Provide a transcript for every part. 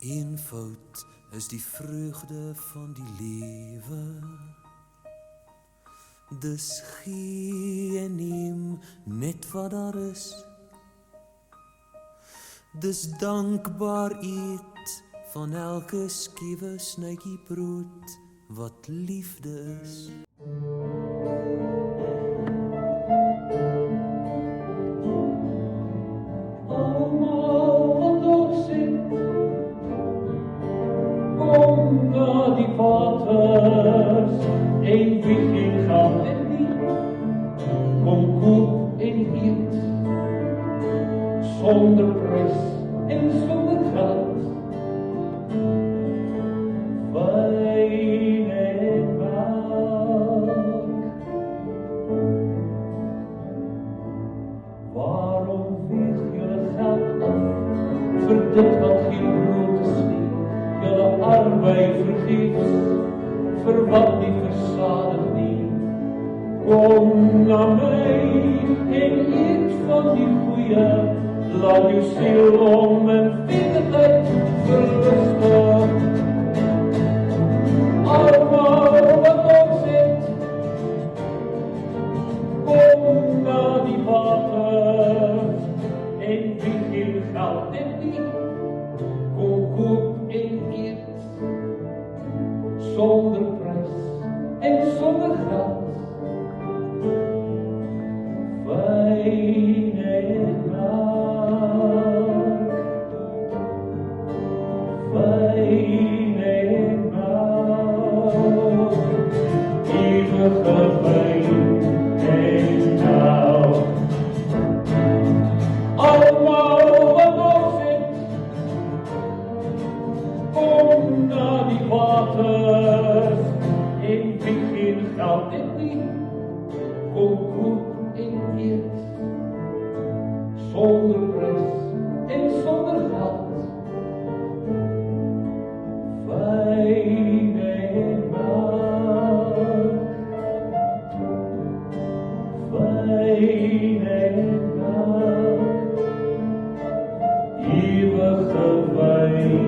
Eenvoud is die vreugde van die lewe. Dis gee en neem net wat daar is. Dis dankbaar eet van elke skiewe snytjie brood wat liefde is. Zonder prijs en zonder geld. Wijn en melk. Waarom weeg jullie geld af voor dit wat geen brood is nie? Jullie arbeid vergeefs, voor wat niet verzadigt nie. Kom naar mij en eet van die goeie. Laat uw ziel om en veiligheid verrusten. Allemaal wat ons zit, kom naar die water. En wie geen geld en niet, kom koop en eet. Zonder prijs en zonder geld. Wijn en melk. Wijn en melk. Eeuwige wijn en melk. Allemaal wat nog zit, kom naar die waters. En wie geen geld en niet, kom koop en eet. Zonder prijs en zonder geld. Wijn en melk. Wijn en melk. Eeuwige wijn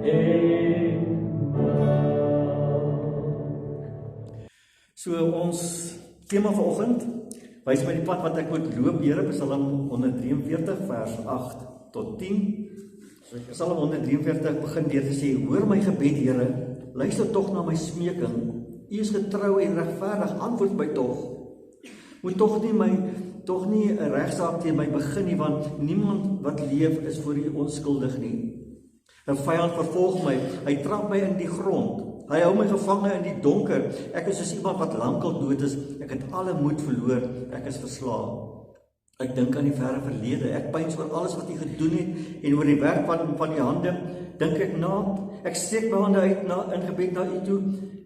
en melk. So ons thema vanoggend, wys my die pad wat ek moet loop, Here, Psalm 143 vers 8 tot 10. So Psalm 143 begin deur te sê: Hoor my gebed, Here, luister tog na my smeking. U is getrou en regverdig, antwoord my tog. Moet tog nie 'n regsaak teen my begin nie, want niemand wat leef is voor U onskuldig nie. 'n Vyand vervolg my, hy trap my in die grond. Hy hou my gevange in die donker. Ek is soos iemand wat lankal dood is. Ek het alle moed verloor. Ek is verslae. Ek dink aan die verre verlede. Ek pyns oor alles wat U gedoen het en oor die werk van U hande. Dink ek na. Ek steek my hande uit in gebed na U toe.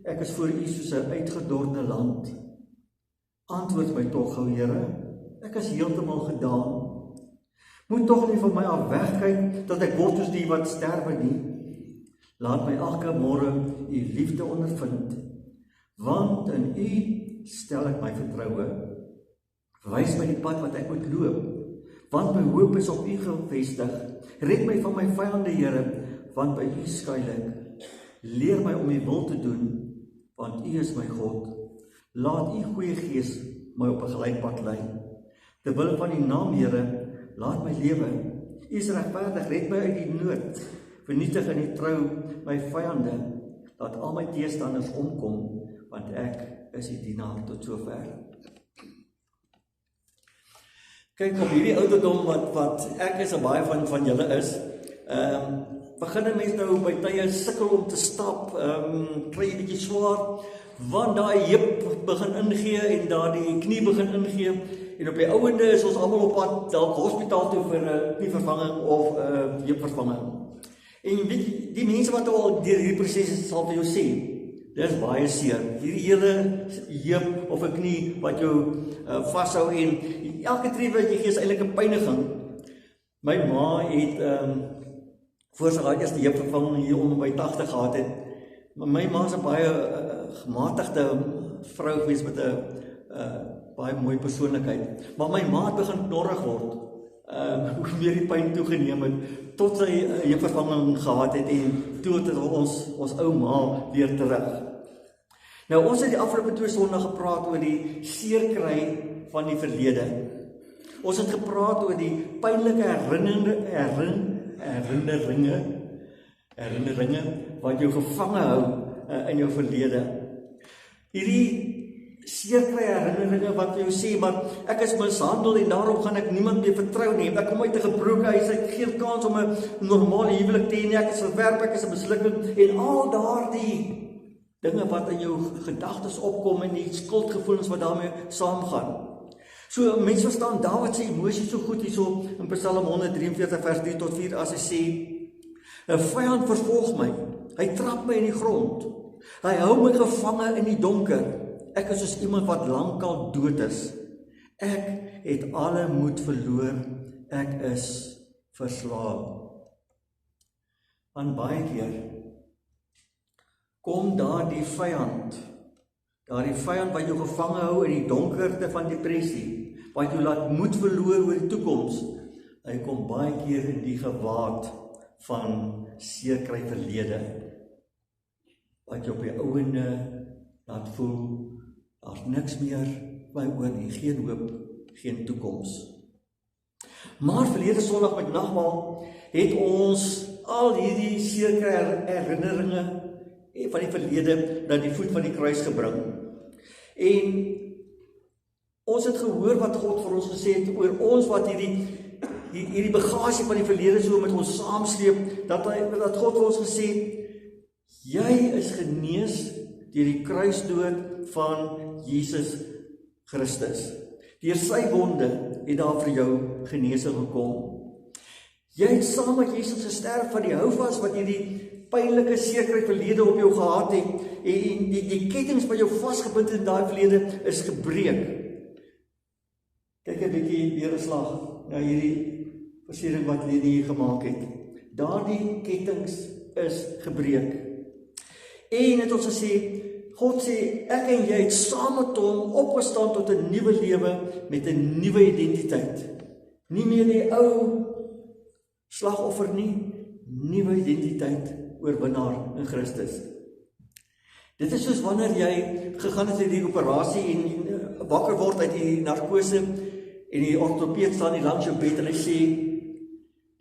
Ek is voor U soos 'n uitgedorte land. Antwoord my tog, o Here. Ek is heeltemal gedaan. Moet tog nie van my af wegkyk dat ek word soos die wat sterwe nie. Laat my elke môre U liefde ondervind, want in U stel ek my vertroue. Wys my die pad wat ek moet loop, want my hoop is op U gefestig. Red my van my vyande, Here, want by U skuil ek. Leer my om U wil te doen, want U is my God. Laat U goeie gees my op 'n gelyk pad lei. Terwille van U naam, Here, laat my lewe. U is regverdig, red my uit die nood. Vernietig in die trou my vyande, laat al my teestanders omkom, want ek is die dienaar tot sover. Kyk, op hierdie ouderdom wat ek is en baie van julle is, begin 'n mens nou by tye sukkel om te stap, kry jy bietjie swaar, want daai heup begin ingee en daai knie begin ingee, en op die ouende is ons almal op pad dalk hospitaal toe vir 'n knievervanging of 'n heupvervanging. En die mense wat al deur hierdie proses sal vir jou sê, dis baie seer. Hierdie hele heup of 'n knie wat jou vashou en elke tree wat jy gee is eintlik 'n pyniging. My ma het voor sy haar eerste heupvervanging hier onder by 80 gehad het. My ma is 'n baie gematigde vrou gewees met 'n baie mooi persoonlikheid. Maar my ma het begin knorrig word. hoe meer die pyn toegeneem het, tot sy heupvervanging gehad het en toe het ons ou ma weer terug. Nou ons het die afgelope 2 Sondae gepraat oor die seerkry van die verlede. Ons het gepraat oor die pynlike herinneringe wat jou gevange hou in jou verlede. Hierdie seerkry herinneringe wat jou sê, maar ek is mishandel en daarom gaan ek niemand meer vertrou nie. Ek kom uit 'n gebroke huis, ek het geen kans om 'n normale huwelik te hê nie. Ek is verwerp, ek is 'n mislukking en al daardie dinge wat in jou gedagtes opkom en die skuldgevoelens wat daarmee saamgaan. So mense verstaan Dawid se emosies so goed hierso in Psalm 143 vers 3 tot 4 as hy sê: 'n vyand vervolg my, hy trap my in die grond, hy hou my gevange in die donker. Ek is soos iemand wat lankal dood is. Ek het alle moed verloor, ek is verslae. Want baie keer kom daardie vyand wat jou gevange hou in die donkerte van depressie, wat jou laat moed verloor oor die toekoms, hy kom baie keer in die gewaad van seerkry verlede, wat jou op die ouende laat voel, daar's niks meer by oor nie, geen hoop, geen toekoms. Maar verlede Sondag met nagmaal het ons al hierdie seerkry herinneringe van die verlede na die voet van die kruis gebring. En ons het gehoor wat God vir ons gesê het oor ons wat hierdie bagasie van die verlede so met ons saamsleep, dat God vir ons gesê het, jy is genees deur die kruisdood van Jesus Christus. Deur sy wonde het daar vir jou genesing gekom. Jy het saam met Jesus gesterf van die houvas wat hierdie pynlike seerkry verlede op jou gehad het, en die kettinge wat jou vasgebind het in daai verlede is gebreek. Kyk 'n bietjie weer 'n slag na hierdie versiering wat Leni hier gemaak het. Daardie kettinge is gebreek. En het ons gesê, God sê, ek en jy het saam met hom opgestaan tot 'n nuwe lewe met 'n nuwe identiteit. Nie meer die ou slagoffer nie, nuwe identiteit, oorwinnaar in Christus. Dit is soos wanneer jy gegaan het in die operasie en wakker word uit die narkose en die ortopeed staan nie langs jou bed en hy sê,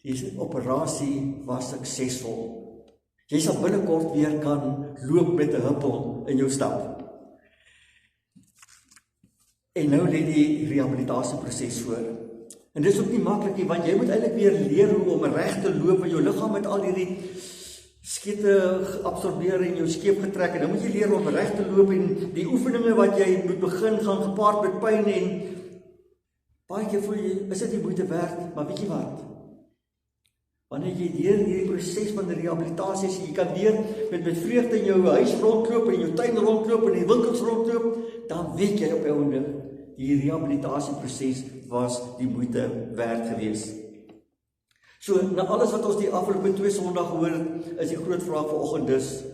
die operasie was suksesvol. Jy sal binnekort weer kan loop met 'n huppel in jou stap. En nou lê die rehabilitasieproses voor. En dit is ook nie maklik nie, want jy moet eintlik weer leer hoe om reg te loop en jou liggaam met al hierdie skete geabsorbeer en jou skeep getrek en dan moet jy leer om reg te loop en die oefeninge wat jy moet begin gaan gepaard met pyn en baie keer voel jy, is dit nie moeite werd, maar weet jy wat? Wanneer jy deur hierdie proses van die rehabilitasie is, jy kan weer met vreugde in jou huis rondloop en in jou tuin rondloop en in die winkels rondloop, dan weet jy op die einde, die rehabilitasieproses was die moeite werd gewees. So, na alles wat ons die afgelope 2 Sondae gehoor het, is die groot vraag vanoggend dus,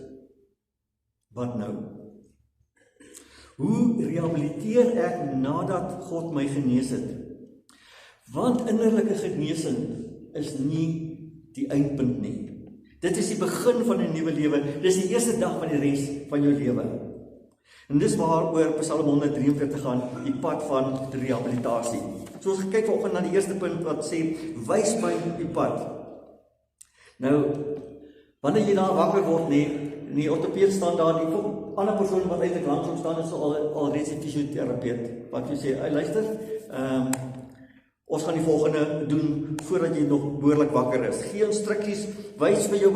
wat nou? Hoe rehabiliteer ek nadat God my genees het? Want innerlike genesing is nie die eindpunt nie. Dit is die begin van 'n nuwe lewe. Dis die eerste dag van die res van jou lewe. En dis waaroor Psalm 143 gaan, die pad van rehabilitasie. So ons kyk vanoggend na die eerste punt wat sê, wys my die pad. Nou, wanneer jy daar wakker word, en die ortopeed staan daar, die ander persoon wat eintlik langs hom staan, is al reeds 'n fisioterapeut. Wat jy sê, hey, luister, ons gaan die volgende doen voordat jy nog behoorlik wakker is. Gee instruksies, wys vir jou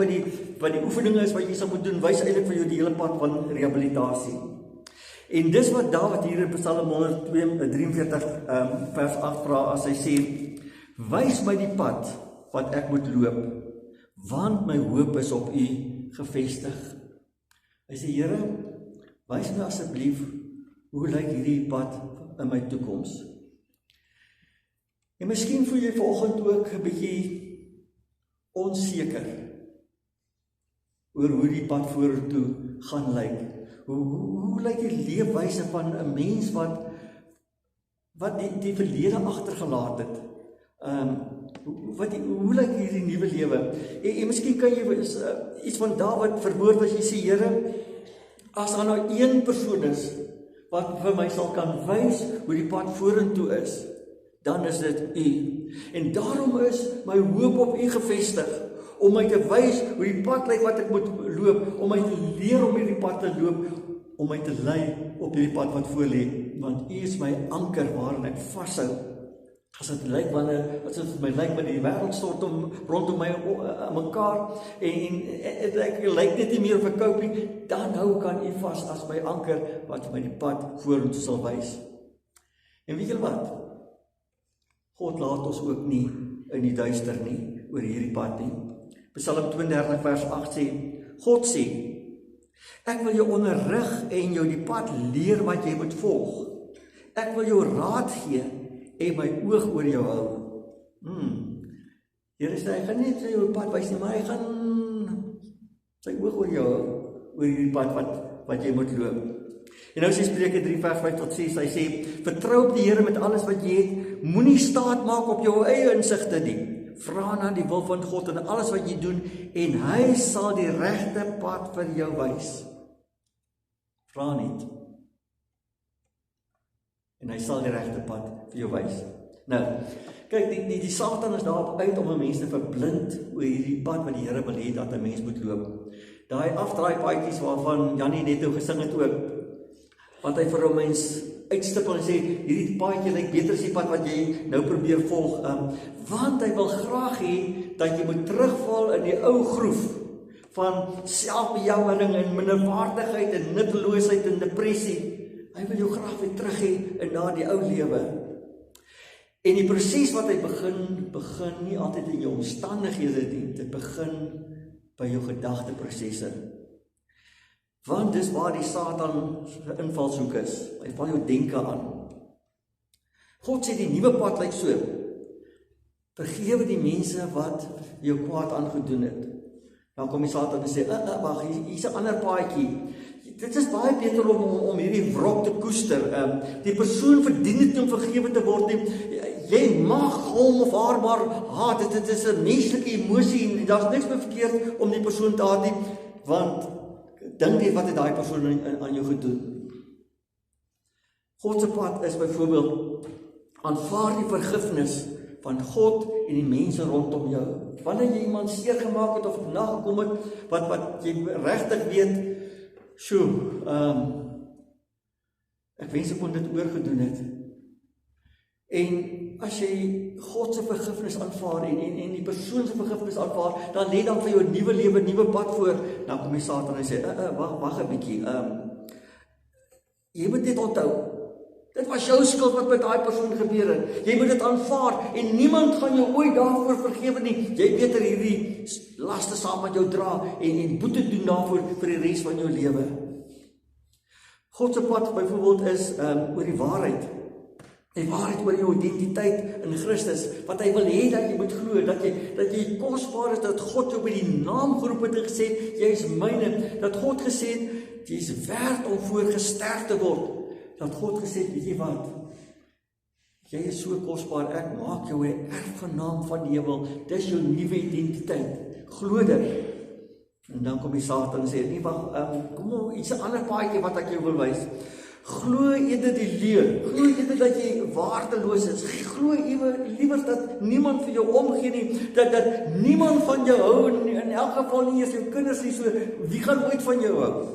wat die oefeninge is wat jy sal moet doen, wys eintlik vir jou die hele pad van rehabilitasie. En dis wat Dawid hier in Psalm 143 vers 8 vra as hy sê, wys my die pad wat ek moet loop, want my hoop is op U gefestig. Hy sê, Here, wys my asseblief, hoe lyk hierdie pad in my toekoms? En miskien voel jy vanoggend ook 'n bietjie onseker oor hoe die pad vorentoe gaan lyk. Hoe lyk die leefwyse van 'n mens wat die verlede agtergelaat het? Hoe lyk hierdie nuwe lewe? En miskien kan jy iets van Dawid verwoord as jy sê, Here, as daar nou een persoon is wat vir my sal kan wys hoe die pad vorentoe is, dan is dit U. En daarom is my hoop op U gefestig, om my te wys hoe die pad lyk wat ek moet loop, om my te leer om hierdie pad te loop, om my te lei op hierdie pad wat voor lê, want U is my anker waarin ek vashou. As dit lyk as dit vir my lyk met die wêreld stort rondom my mekaar en ek lyk net nie meer of ek koop nie, dan hou kan U vas as my anker wat my die pad vorentoe sal wys. En weet julle wat? God laat ons ook nie in die duister nie oor hierdie pad nie. Psalm 32 vers 8 sê, God sê, ek wil jou onderrig en jou die pad leer wat jy moet volg. Ek wil jou raad gee en my oog oor jou hou. Here sê, hy gaan nie sy jou pad wys nie, maar hy gaan sy oog oor jou hou, oor hierdie pad wat jy moet loop. En nou sê Spreuke 3 vers 5 tot 6, hy sê, vertrou op die Here met alles wat jy het, moenie staat maak op jou eie insigte nie. Vra na die wil van God in alles wat jy doen, en hy sal die regte pad vir jou wys. Vra net. En hy sal die regte pad vir jou wys. Nou, kyk, die Satan is daarop uit om 'n mens te verblind oor hierdie pad wat die Here wil hê dat 'n mens moet loop. Daai afdraai paadjies waarvan Jannie net nou gesing het ook, want hy vir 'n mens uitstipel en sê, hierdie paadjie lyk beter as die pad wat jy nou probeer volg, want hy wil graag hê dat jy moet terugval in die ou groef van selfbejouing en minderwaardigheid en nutteloosheid en depressie. Hy wil jou graag weer terug hê in daardie ou lewe. En die proses wat hy begin nie altyd in jou omstandighede nie, dit begin by jou gedagteprosesse. Want dis waar die Satan se invalshoek is. Hy val jou denke aan. God sê die nuwe pad lyk so. Vergewe die mense wat jou kwaad aangedoen het. Dan kom die Satan en sê, wag, hier's 'n ander paadjie. Dit is baie beter om hierdie wrok te koester. Die persoon verdien dit nie om vergewe te word nie. Jy mag hom of haar maar haat. Dit is 'n menslike emosie en daar's niks verkeerd om die persoon te haat nie, want dink net wat het daai persoon aan jou gedoen. God se pad is byvoorbeeld, aanvaar die vergifnis van God en die mense rondom jou. Wanneer jy iemand seer gemaak het of nagekom het, wat jy regtig weet, ek wens ek kon dit oorgedoen het. En as jy God se vergifnis aanvaar en die persoon se vergifnis aanvaar, dan lê dan vir jou 'n nuwe lewe, 'n nuwe pad voor. Dan kom die Satan en sê, wag 'n bietjie. Jy moet dit onthou. Dit was jou skuld wat met daai persoon gebeur het. Jy moet dit aanvaar en niemand gaan jou ooit daarvoor vergewe nie. Jy beter hierdie laste saam met jou dra en boete doen daarvoor vir die res van jou lewe. God se pad byvoorbeeld is oor die waarheid. Die waarheid oor jou identiteit in Christus, wat hy wil hê dat jy moet glo, dat jy kosbaar is, dat God jou by die naam geroep het en gesê, jy is myne, dat God gesê het, jy is werd om voorgesterk te word, dat God gesê het, weet jy wat, jy is so kosbaar, ek maak jou 'n erfgenaam van die hemel, dis jou nuwe identiteit, glo dit. En dan kom die Satan en sê, nee, kom op, iets 'n ander paadjie wat ek jou wil wys. Glo eerder die leuen, glo eerder dat jy waardeloos is, glo liewer dat niemand vir jou omgee nie, dat niemand van jou hou, in elk geval nie eens jou kinders nie, so wie gaan ooit van jou hou?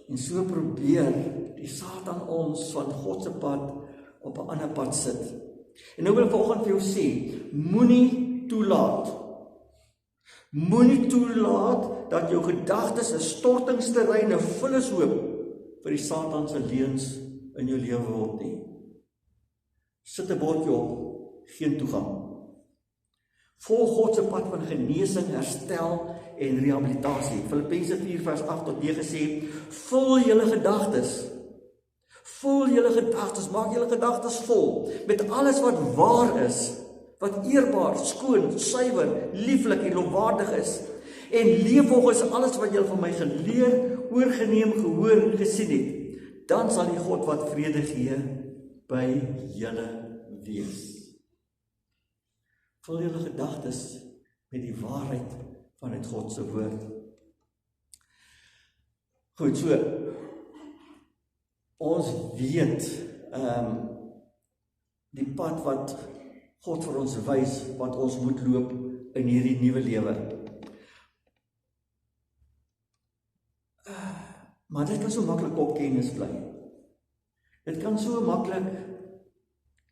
En so probeer die Satan ons van God se pad op 'n ander pad sit. En nou wil ek vanoggend vir jou sê, moenie toelaat dat jou gedagtes 'n stortingsterrein, 'n vullishoop vir die Satan se leuns in jou lewe word nie. Sit 'n bordjie op, geen toegang. Volg God se pad van genesing, herstel en rehabilitasie. Filippense 4 vers 8 tot 9 sê, vul julle gedagtes, maak julle gedagtes vol met alles wat waar is, wat eerbaar, skoon, suiwer, lieflik en lofwaardig is, en leef volgens alles wat julle van my geleer, oorgeneem, gehoor en gesien het, dan sal die God wat vrede gee by julle wees. Vul julle gedagtes met die waarheid vanuit God se woord. Goed, so, ons weet, die pad wat God vir ons wys, wat ons moet loop in hierdie nuwe lewe. Maar dit kan so maklik op kennis bly. Dit kan so maklik,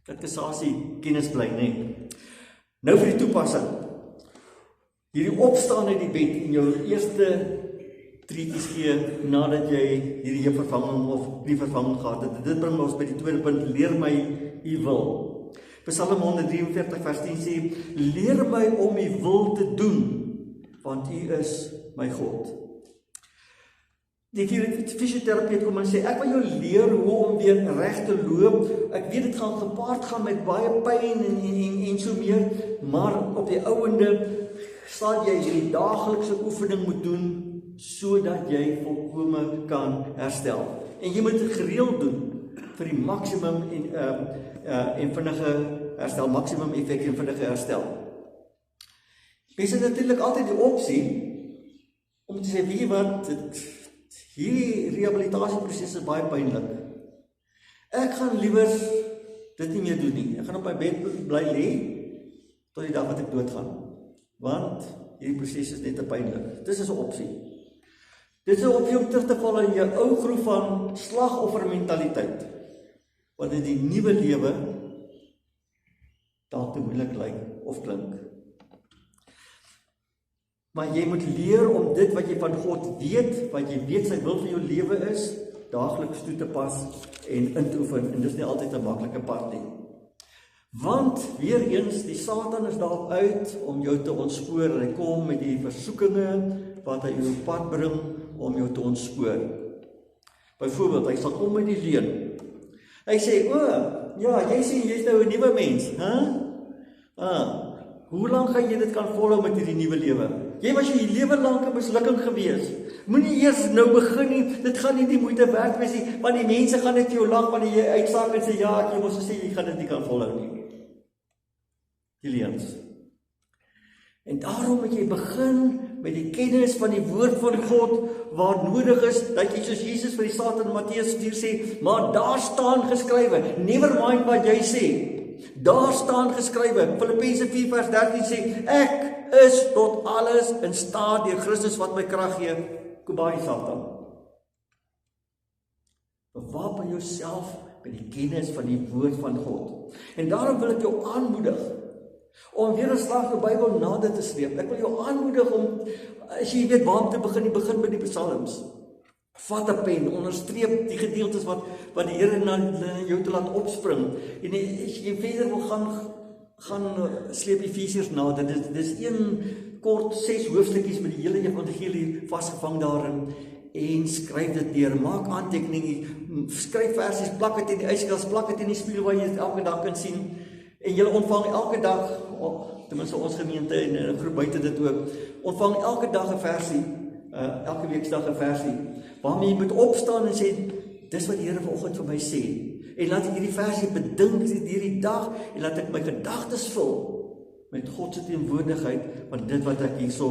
dat kasasie kennis bly, nee. Nou vir die toepassing. Hierdie opstaan uit die bed en jou eerste treetjies gee, nadat jy hierdie vervanging of nie vervanging gehad het. Dit bring ons by die tweede punt, leer my u wil. Psalm 143 vers 10 sê, leer my om u wil te doen, want u is my God. Die fysioterapeut kom en sê, ek wil jou leer hoe om weer reg te loop. Ek weet dit gaan gepaard gaan met baie pyn en so meer, maar op die ouende sal jy hierdie daaglikse oefening moet doen, sodat jy volkome kan herstel. En jy moet dit gereeld doen, vir die maksimum en vinnige herstel, maksimum effek en vinnige herstel. Mens het natuurlik altyd die opsie, om te sê, weet jy wat, hierdie rehabilitasieproses is baie pynlik. Ek gaan liewer dit nie meer doen nie. Ek gaan op my bed bly lê, tot die dag wat ek doodgaan. Want hierdie proses is net te pynlik. Dit is 'n opsie. Dit is 'n opsie om terug te val in jou ou groef van slagoffermentaliteit. Want in die nuwe lewe dalk te moeilik lyk of klink. Maar jy moet leer om dit wat jy van God weet, wat jy weet sy wil vir jou lewe is, daagliks toe te pas en in te oefen. En dis nie altyd 'n maklike pad nie. Want, weer eens, die Satan is daar uit om jou te ontspoor. Hy kom met die versoekinge wat hy jou pad bring om jou te ontspoor. Byvoorbeeld, hy sal kom met die leuen. Hy sê, ja, jy sê, jy is nou 'n nuwe mens, hoe lang gaan jy dit kan volhou met hierdie nuwe lewe? Jy was jou lewe lank 'n mislukking gewees. Moenie eers nou begin nie, dit gaan nie die moeite werd wees nie, want die mense gaan net vir jou lag wanneer jy uitsaak en sê, ja, ek jy mos gesê, jy gaan dit nie kan volhou nie. Die leuns. En daarom moet jy begin met die kennis van die woord van God, waar nodig is, dat jy soos Jesus vir die Satan in Matteus 4 sê, maar daar staan geskrywe, never mind wat jy sê, daar staan geskrywe, Filippense 4 vers 13 sê, ek is tot alles in staat deur Christus wat my krag gee, Kobai Satan. Bewapen jouself met die kennis van die woord van God. En daarom wil ek jou aanmoedig, om weer 'n slag die Bybel nader te sleep. Ek wil jou aanmoedig om, as jy weet waar om te begin met die psalms. Vat 'n pen, onderstreep die gedeeltes wat die Here na jou te laat opspring. En as jy verder wil gaan sleep Efesiërs nader. Dit is een kort 6 hoofstukkies met die hele evangelie vasgevang daarin. En skryf dit neer, maak aantekeninge, skryf versies, plak dit in die yskas, plak dit in die spieël waar jy dit elke dag kan sien. En jy ontvang elke dag, ten minste ons gemeente en 'n groep buite dit ook, ontvang elke dag 'n versie, elke weekdag 'n versie, waarmee jy moet opstaan en sê, dis wat die Here vanoggend vir my sê. En laat ek hierdie versie bedink hierdie dag, en laat ek my gedagtes vul met God se teenwoordigheid, van dit wat ek hierso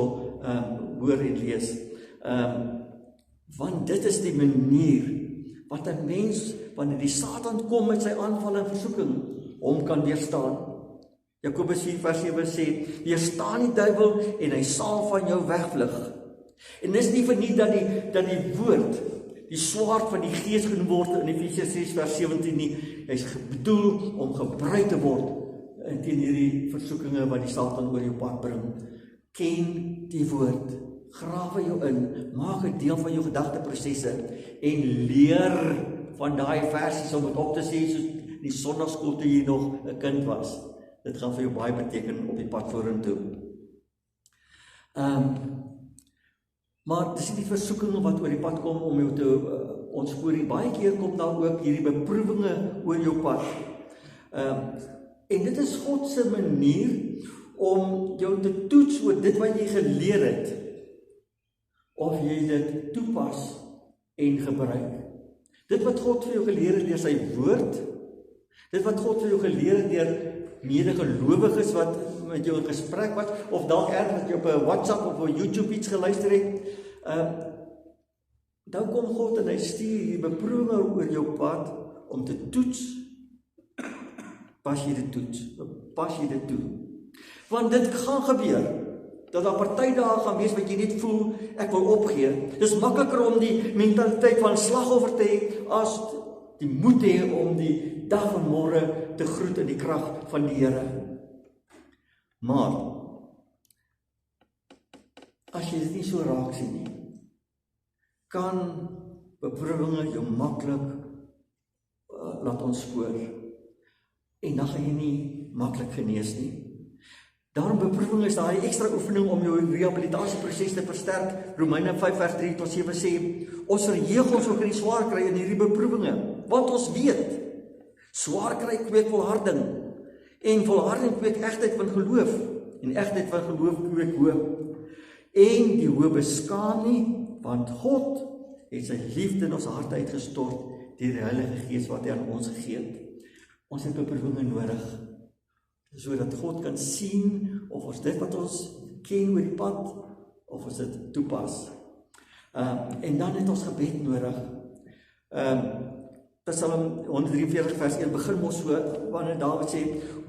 hoor en lees. Want dit is die manier wat 'n mens, wanneer die Satan kom met sy aanval en versoeking, om kan weerstaan. Jakobus 4 vers 7 sê, weerstaan die duiwel en hy sal van jou wegvlug. En dis nie vir nie dat die woord, die swaard van die gees genoem word in Efesiërs 6 vers 17 nie. Hy is bedoel om gebruik te word teen hierdie versoekinge wat die Satan oor jou pad bring. Ken die woord, grawe jou in, maak 'n deel van jou gedagteprosesse en leer van daai versies om dit op te sê soos die sondagskool toe jy nog 'n kind was. Dit gaan vir jou baie beteken op die pad vorentoe. Maar dis nie die versoekinge wat oor die pad kom om jou te ontspoor nie. Baie keer kom daar ook hierdie beproewinge oor jou pad. En dit is God se manier om jou te toets oor dit wat jy geleer het, of jy dit toepas en gebruik. Dit wat God vir jou geleer het deur sy woord, dit wat God vir jou geleer het deur medegelowiges wat met jou in gesprek was, of dalk ergens dat jy op 'n WhatsApp of 'n YouTube iets geluister het, dan kom God en hy stuur die beproewinge oor jou pad om te toets. Pas jy dit toets? Pas jy dit toe? Want dit gaan gebeur. Dat daar party dae gaan wees wat jy net voel, ek wil opgee. Dis makliker om die mentaliteit van slagoffer te hê, as die moed te hê om die dag van môre te groet in die krag van die Here. Maar, as jy dit nie so raak sien nie, kan beproewinge jou maklik laat ontspoor. En dan gaan jy nie maklik genees nie. Daarom beproewing is daai ekstra oefening om jou rehabilitasieproses te versterk. Romeine 5:3-7 sê, ons verheug ons ook in die swaar kry in hierdie beproewinge, want ons weet, swaar kry kweek volharding, en volharding kweek egtheid van geloof, en egtheid van geloof kweek hoop. En die hoop beskaam nie, want God het sy liefde in ons harte uitgestort deur die Heilige Gees wat hy aan ons gegee het. Ons het beproewinge nodig, sodat God kan sien of ons dit wat ons ken oor die pad, of ons dit toepas. En dan het ons gebed nodig. Psalm 143:1 begin ons so, wanneer Dawid sê,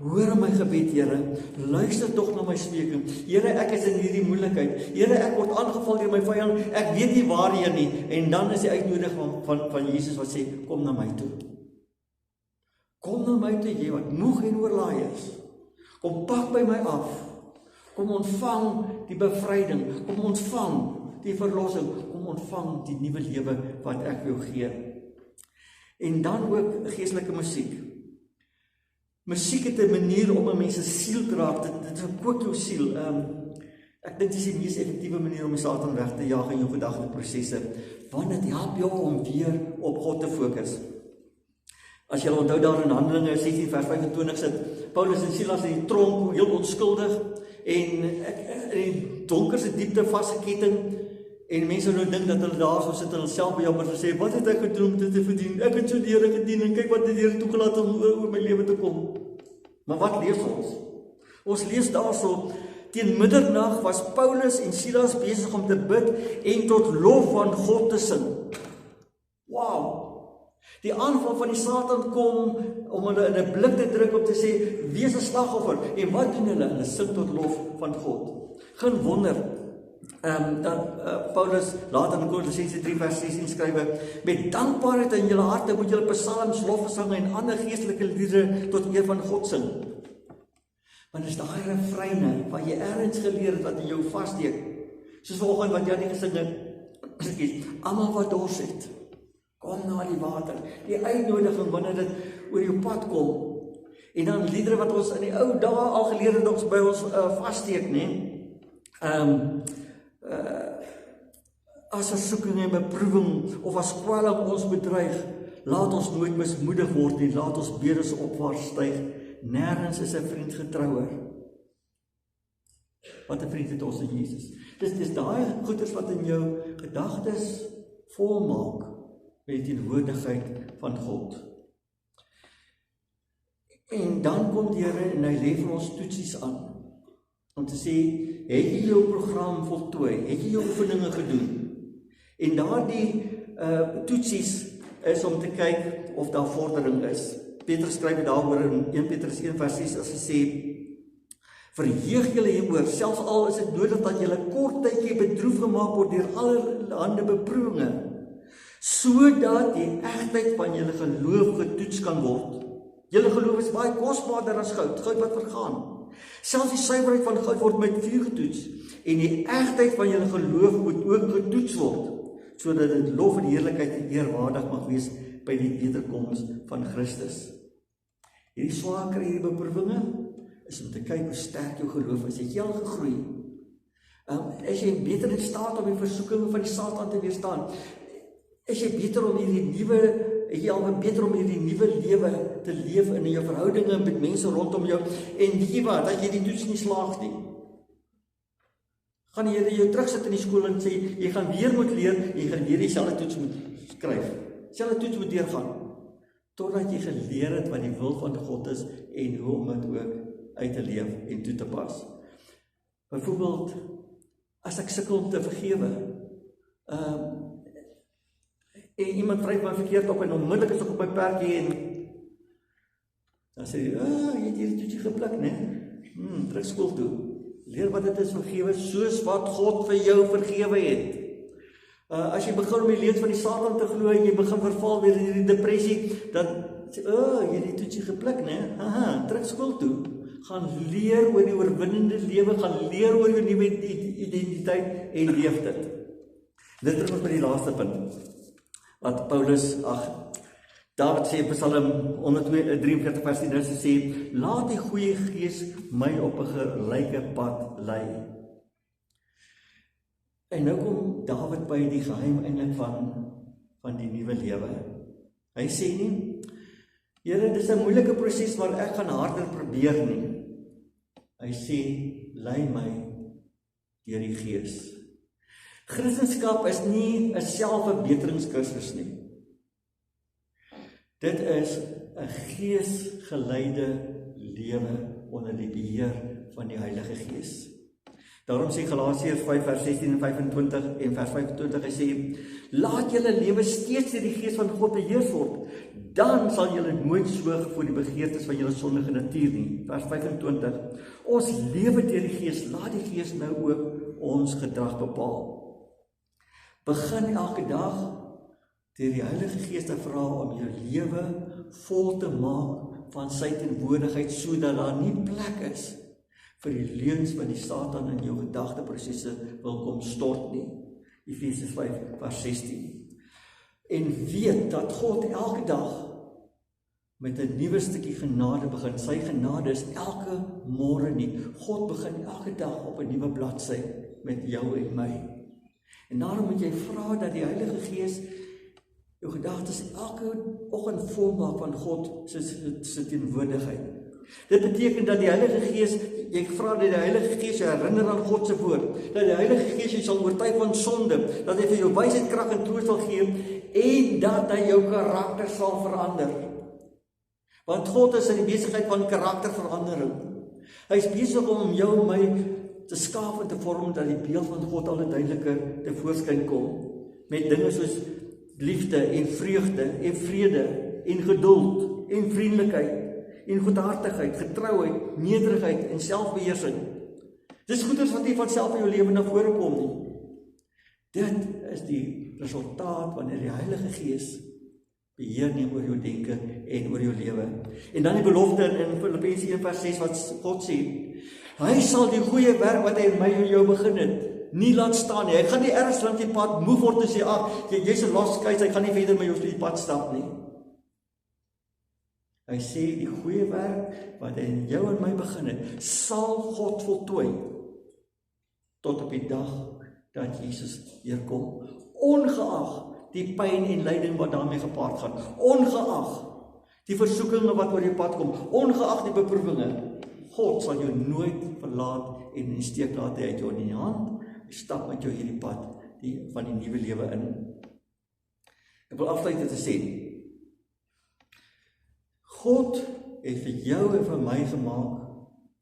hoor my gebed, Here, luister tog na my smeking. Here, ek is in hierdie moeilikheid. Here, ek word aangeval deur my vyand, ek weet nie waarheen nie. En dan is die uitnodiging van Jesus wat sê, kom na my toe. Kom na my toe, jy wat moeg en oorlaai is. Kom pak by my af. Kom ontvang die bevryding. Kom ontvang die verlossing. Kom ontvang die nuwe lewe wat ek wil gee. En dan ook geestelike musiek. Musiek het 'n manier om 'n mens se siel te raak. Dit verkoop jou siel. Ek dink dit is die mees effektiewe manier om die Satan weg te jaag in jou gedagteprosesse, want dit help jou om weer op God te fokus. As jy onthou daar in Handelinge 16:25 sit Paulus en Silas in die tronk, heel onskuldig, en in die donkerste diepte vasgeketting, en mense nou dink dat hulle daar so sit en hulle self bejammer en sê, wat het ek gedoen om dit te verdien? Ek het so die Here gedien, en kyk wat die Here toegelaat om oor my lewe te kom. Maar wat lees ons? Ons lees daarso, teen middernag was Paulus en Silas besig om te bid en tot lof van God te sing. Wow! Die aanval van die Satan kom om hulle in 'n blik te druk om te sê, wees 'n slagoffer. En wat doen hulle? Hulle sing tot lof van God. Geen wonder dat Paulus later in Kolossense 3:16 skrywe, met dankbaarheid in julle harte moet julle psalms, lofgesange en ander geestelike liedere tot eer van God sing. Want dis daai refreine wat jy ergens geleer het wat in jou vassteek. Soos vanoggend wat jy gesing het, almal wat dors het, kom na die water. Die uitnodiging wanneer dit oor jou pad kom. En dan liedere wat ons in die ou dae al geleer het ons by ons vassteek, né? As versoeking en beproewing of as kwelling ons bedreig, laat ons nooit mismoedig word nie, laat ons bedes opwaarts styg. Nergens is 'n vriend getrouer. Wat 'n vriend het ons in Jesus. Dis daai goeders wat in jou gedagtes volmaak met die teenwoordigheid van God. En dan kom die Here en hy lê vir ons toetsies aan. Om te sê, het jy jou program voltooi? Het jy jou oefeninge gedoen? En daardie toetsies is om te kyk of daar vordering is. Petrus skryf daaroor in 1 Petrus 1:6 as hy sê, verheug julle hieroor, selfs al is dit nodig dat julle kort tydjie bedroef gemaak word deur allerhande beproewinge, sodat die egtheid van julle geloof getoets kan word. Julle geloof is baie kosbaarder as goud, goud wat vergaan. Selfs die suiwerheid van goud word met vuur getoets, en die egtheid van julle geloof moet ook getoets word, sodat dit lof en heerlikheid en eerwaardig mag wees by die wederkoms van Christus. Hierdie swaar kry, hierdie beproewinge, is om te kyk hoe sterk jou geloof is. Het jy al gegroei? Is jy beter in staat om die versoekinge van die Satan te weerstaan? Is jy beter om het jy al beter om hierdie nuwe lewe te leef in jou verhoudinge met mense rondom jou, en weet jy wat, dat jy die toets nie slaag nie. Gaan jy jou terugsit in die skool en sê, jy gaan weer moet leer, jy gaan weer dieselfde toets moet skryf, dieselfde toets moet deurgaan, totdat jy geleer het wat die wil van God is, en hoe om dit ook uit te leef en toe te pas. Byvoorbeeld, as ek sukkel om te vergewe, en iemand vryf my verkeerd op en onmiddellik is ek op my perdjie en dan sê jy, jy het hierdie toetjie gepluk, né? Terug skool toe. Leer wat dit is vergewe, soos wat God vir jou vergewe het. As jy begin om die leuns van die Satan te glo en jy begin verval weer in hierdie depressie, dan sê jy, jy het die toetjie gepluk, né? Terug skool toe. Gaan leer oor die oorwinnende lewe, gaan leer oor jou nuwe identiteit en leef dit. Dit bring ons by die laaste punt. Wat Paulus, David sê, Psalm 143 vers 10, sê, laat die goeie gees my op 'n gelyke pad lei. En nou kom David by die geheim eintlik van die nuwe lewe. Hy sê nie, Here, dit is 'n moeilike proses, maar ek gaan harder probeer nie. Hy sê, lei my deur die gees. Christendom is nie 'n selfverbeteringskursus nie. Dit is 'n geesgeleide lewe onder die beheer van die Heilige Gees. Daarom sê Galasiërs 5 vers 16 en 25 en vers 25, hy sê, laat julle lewe steeds deur die Gees van God beheer word, dan sal julle nooit soeg voor die begeertes van julle sondige natuur nie. Vers 25, ons lewe deur die Gees, laat die Gees nou ook ons gedrag bepaal. Begin elke dag deur die Heilige Gees te vra om jou lewe vol te maak van sy teenwoordigheid, sodat daar nie plek is vir die leuns wat die Satan in jou gedagteprosesse wil kom stort nie. Efesiërs 5 vers 16. En weet dat God elke dag met 'n nuwe stukkie genade begin. Sy genade is elke môre nie. God begin elke dag op 'n nuwe bladsy met jou en my. En daarom moet jy vra dat die Heilige Gees jou gedagtes elke oggend volmaak van God se teenwoordigheid. Dit beteken dat die Heilige Gees, jy vra dat die Heilige Gees jou herinner aan God se woord, dat die Heilige Gees jou sal oortuig van sonde, dat hy vir jou wysheid, krag en troos sal gee, en dat hy jou karakter sal verander. Want God is in die besigheid van karakterverandering. Hy is besig om jou en my te skaaf en te vorm, dat die beeld van God al duideliker tevoorskyn kom, met dinge soos liefde en vreugde en vrede en geduld en vriendelikheid en goedhartigheid, getrouheid, nederigheid en selfbeheersing. Dis goeders wat nie van self in jou lewe na vore kom nie. Dit is die resultaat wanneer die Heilige Gees beheer neem oor jou denke en oor jou lewe. En dan die belofte in Filippense 1 vers 6 wat God sê, hy sal die goeie werk wat hy in my en jou begin het, nie laat staan nie. Hy gaan nie ergens langs die pad moe word en sê, jy's 'n loskeis, hy gaan nie verder met jou op die pad stap nie. Hy sê, die goeie werk wat hy in jou en my begin het, sal God voltooi, tot op die dag dat Jesus weer kom, ongeag die pyn en lyding wat daarmee gepaard gaan, ongeag die versoekinge wat oor jou pad kom, ongeag die beproewinge, God sal jou nooit verlaat en in die steek laat. Hy het jou in die hand, hy stap met jou hierdie pad van die nuwe lewe in. Ek wil afsluit dit te sê, God het vir jou en vir my gemaak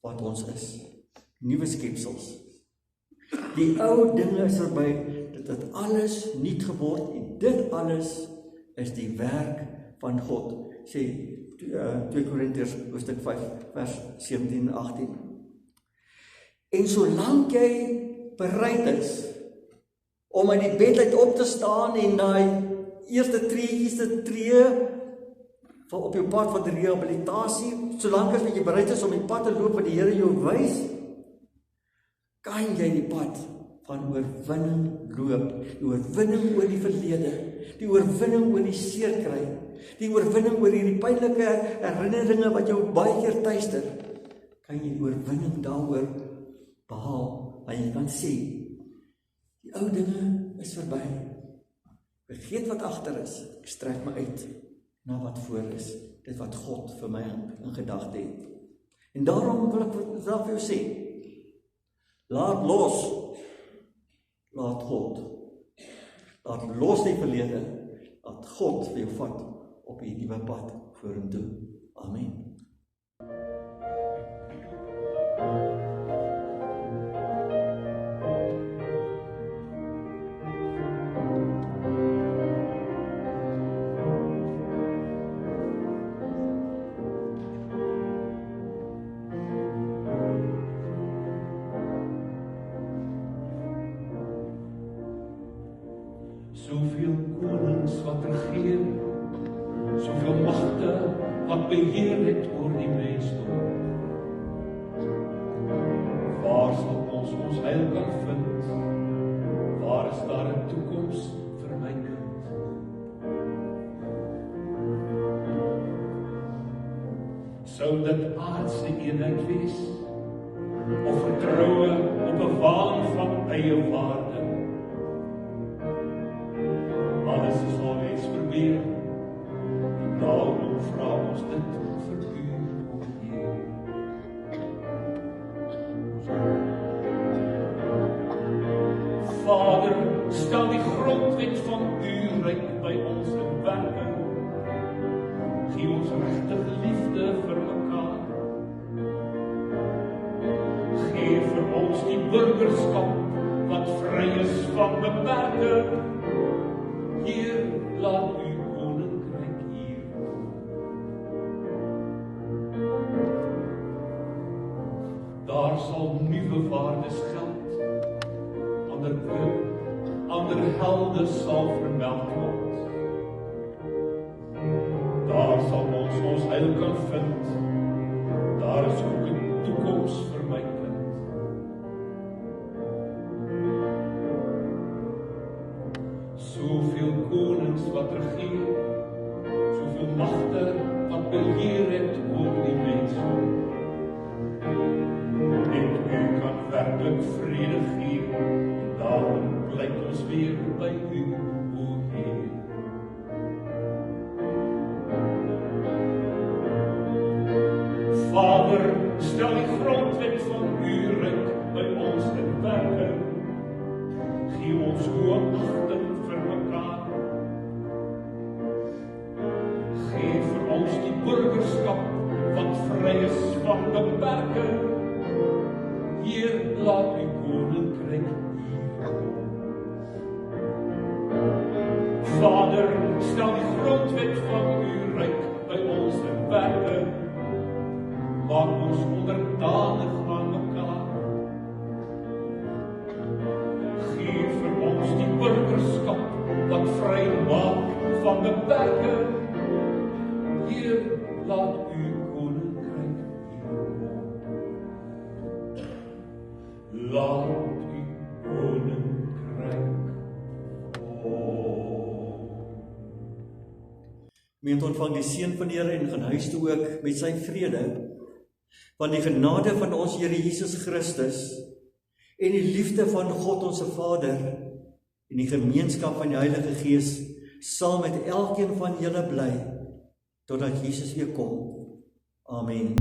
wat ons is, nuwe skepsels. Die ou dinge is verby, dit het alles nuut geword en dit alles is die werk van God, sê 2 Korintiërs hoofstuk 5 vers 17 en 18. En solank jy bereid is om uit die bed uit op te staan en die eerste treetjies te tree op jou pad van die rehabilitasie, solank as jy bereid is om die pad te loop wat die Here jou wys, kan jy die pad van oorwinning loop, die oorwinning oor die verlede, die oorwinning oor die seer kry, die oorwinning oor hierdie pynlike herinneringe wat jou baie keer tuister, kan jy oorwinning daaroor behaal, want jy kan sê, die ou dinge is verby, vergeet wat agter is, ek strek my uit na wat voor is, dit wat God vir my in gedagte het. En daarom wil ek self vir jou sê, laat los, laat God, laat los die verlede, laat God vir jou vat op die nuwe pad vorentoe. Amen. Soveel konings wat regeer, soveel magte wat beheer het oor die mensdom. Waar sal ons heil kan vind? Waar is daar 'n toekoms vir my kind? Sou dit aardse eenheid wees, of vertroue op 'n waal van eie waarde? Alles is alwees verbeel, daarom vra ons dit vir u, o Heer. Vader, stel die grondwet van u ryk by ons in werking. Gee ons regte liefde vir mekaar. Gee vir ons die burgerskap wat vry is van beperking. Heer, laat u koninkryk hier kom. Daar sal nuwe waardes geld, ander helde sal vermeld word. Daar sal ons heil kan vind, daar is ook 'n toekoms vir my kind. Soveel konings wat regeer, soveel magte wat beheer het oor die mensdom. En u kan werklik vrede gee, en daarom blyk ons weer by u, o Heer. Vader, stel die grondwet van u ryk by ons in werking. Gee ons hoë agting vir mekaar. Gee vir ons die burgerskap wat vry is van beperking. Heer, laat u koninkryk hier kom. Vader, stel die grondwet van u ryk by ons in werking. Maak ons onderdanig aan mekaar. Gee vir ons die burgerskap wat vry maak van beperking. Heer, laat u koninkryk hier kom. Laat u koninkryk kom. Meent ontvang die seën van die Here en gaan huis toe ook met sy vrede, van die genade van ons Here Jesus Christus en die liefde van God ons Vader en die gemeenskap van die Heilige Gees sal met elkeen van julle bly totdat Jesus weer kom. Amen.